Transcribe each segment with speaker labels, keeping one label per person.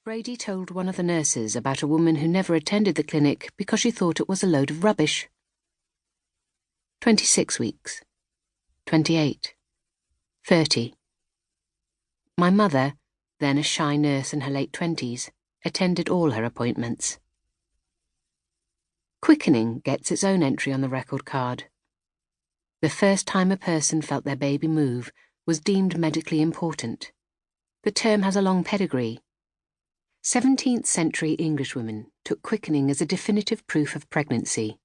Speaker 1: Brady told one of the nurses about a woman who never attended the clinic because she thought it was a load of rubbish. 26 weeks. 28. 30. My mother, then a shy nurse in her late 20s, attended all her appointments. Quickening gets its own entry on the record card. The first time a person felt their baby move was deemed medically important. The term has a long pedigree. 17th century Englishwomen took quickening as a definitive proof of pregnancy.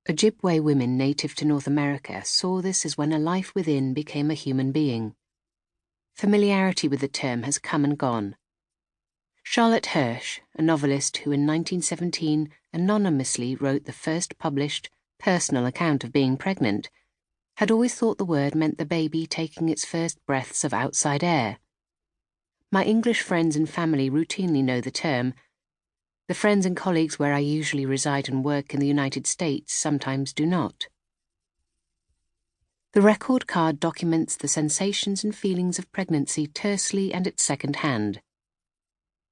Speaker 1: Ojibwe women native to North America saw this as when a life within became a human being. Familiarity with the term has come and gone. Charlotte Hirsch, a novelist who in 1917 anonymously wrote the first published personal account of being pregnant, had always thought the word meant the baby taking its first breaths of outside air. My English friends and family routinely know the term. The friends and colleagues where I usually reside and work in the United States sometimes do not. The record card documents the sensations and feelings of pregnancy tersely and at second hand.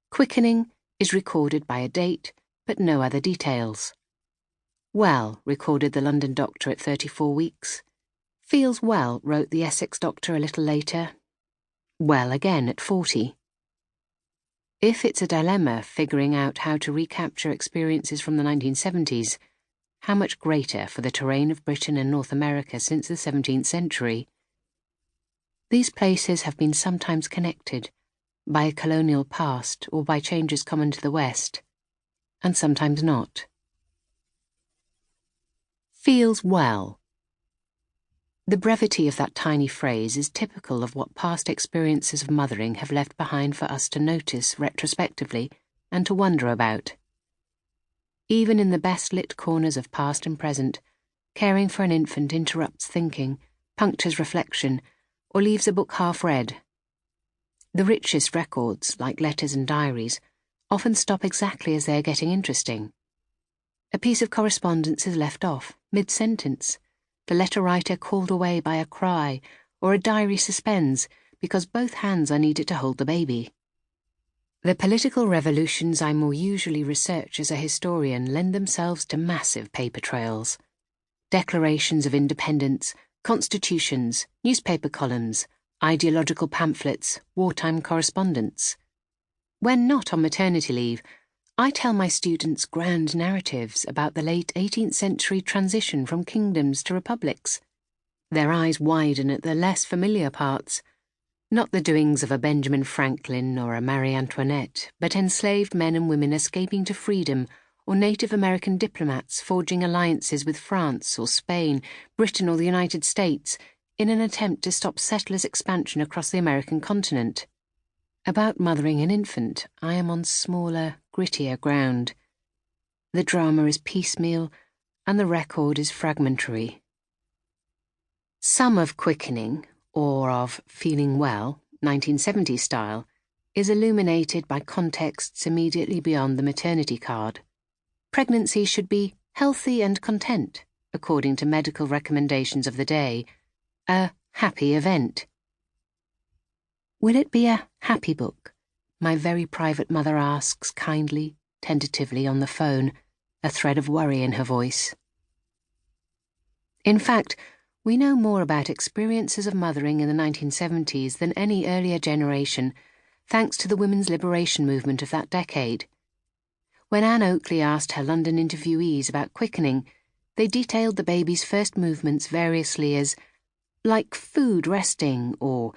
Speaker 1: Quickening is recorded by a date, but no other details. Well, recorded the London doctor at 34 weeks. Feels well, wrote the Essex doctor a little later. Well again at 40. If it's a dilemma figuring out how to recapture experiences from the 1970s, how much greater for the terrain of Britain and North America since the 17th century? These places have been sometimes connected by a colonial past or by changes common to the West, and sometimes not. Feels well. The brevity of that tiny phrase is typical of what past experiences of mothering have left behind for us to notice retrospectively and to wonder about. Even in the best-lit corners of past and present, caring for an infant interrupts thinking, punctures reflection, or leaves a book half-read. The richest records, like letters and diaries, often stop exactly as they are getting interesting. A piece of correspondence is left off, mid-sentence, the letter writer called away by a cry, or a diary suspends because both hands are needed to hold the baby. The political revolutions I more usually research as a historian lend themselves to massive paper trails. Declarations of independence, constitutions, newspaper columns, ideological pamphlets, wartime correspondence. When not on maternity leave, I tell my students grand narratives about the late 18th century transition from kingdoms to republics. Their eyes widen at the less familiar parts, not the doings of a Benjamin Franklin or a Marie Antoinette, but enslaved men and women escaping to freedom, or Native American diplomats forging alliances with France or Spain, Britain or the United States, in an attempt to stop settlers' expansion across the American continent. About mothering an infant, I am on smaller, grittier ground. The drama is piecemeal, and the record is fragmentary. Some of quickening, or of feeling well, 1970s style, is illuminated by contexts immediately beyond the maternity card. Pregnancy should be healthy and content, according to medical recommendations of the day, a happy event. Will it be a happy book? My very private mother asks kindly, tentatively on the phone, a thread of worry in her voice. In fact, we know more about experiences of mothering in the 1970s than any earlier generation, thanks to the women's liberation movement of that decade. When Anne Oakley asked her London interviewees about quickening, they detailed the baby's first movements variously as like food resting, or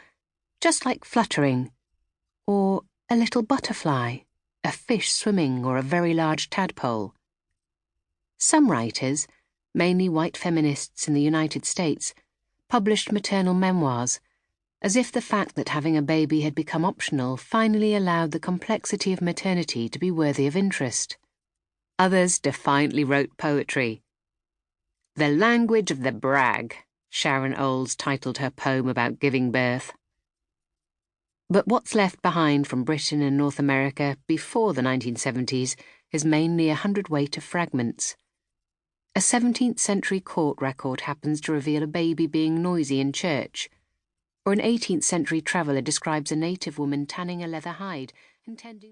Speaker 1: just like fluttering, or a little butterfly, a fish swimming, or a very large tadpole. Some writers, mainly white feminists in the United States, published maternal memoirs, as if the fact that having a baby had become optional finally allowed the complexity of maternity to be worthy of interest. Others defiantly wrote poetry. The Language of the Brag, Sharon Olds titled her poem about giving birth. But what's left behind from Britain and North America before the 1970s is mainly a hundredweight of fragments. A 17th century court record happens to reveal a baby being noisy in church, or an 18th century traveller describes a native woman tanning a leather hide, intending